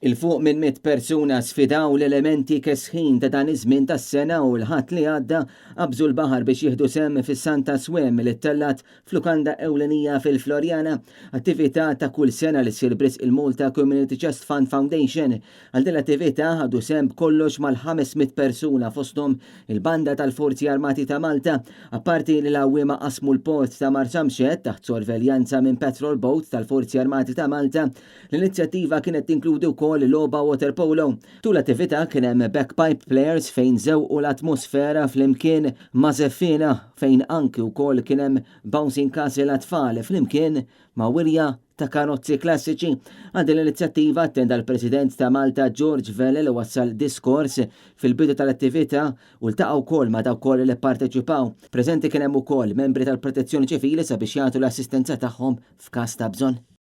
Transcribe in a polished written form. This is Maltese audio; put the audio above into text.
Il-fuq minn 100 persuna sfidaw l-elementi kesħin ta' dan iż-żmien tas-sena u l-ħadd li għadda qabżu l-baħar biex jieħdu semm fis-Santa Swem li ttellat flukanda ewlenija fil-Florjana, attività ta' kull sena li ssir brisq il-Malta Community Trust Fund Foundation. Għal din l-attività ħadu semm kollox mal-500 persuna fosthom il-banda tal-Forzi Armati ta' Malta, apparti li l-għawwiema qasmu l-port ta' Marsamxet taħt sorveljanza minn patrol boat tal-Forzi Armati ta' Malta. L-inizjattiva kienet tinkludi wkoll logħba water polo. Tul l-attività kien hemm backpipe players fejn żewqu l-atmosfera flimkien ma' żeffina fejn anki wkoll kien hemm bouncing castle għat-tfal flimkien ma' wirja ta' karozzi klassiċi. Għal din l-inizjattiva attenda l-President ta' Malta George Velle li wassal diskors fil-bidu tal-attività u ltaqgħu wkoll ma' dawk ukoll li pparteċipaw. Preżenti kien hemm ukoll membri tal-Protezzjoni Ċivili sabiex jagħtu l-assistenza tagħhom f'każ ta' bżonn.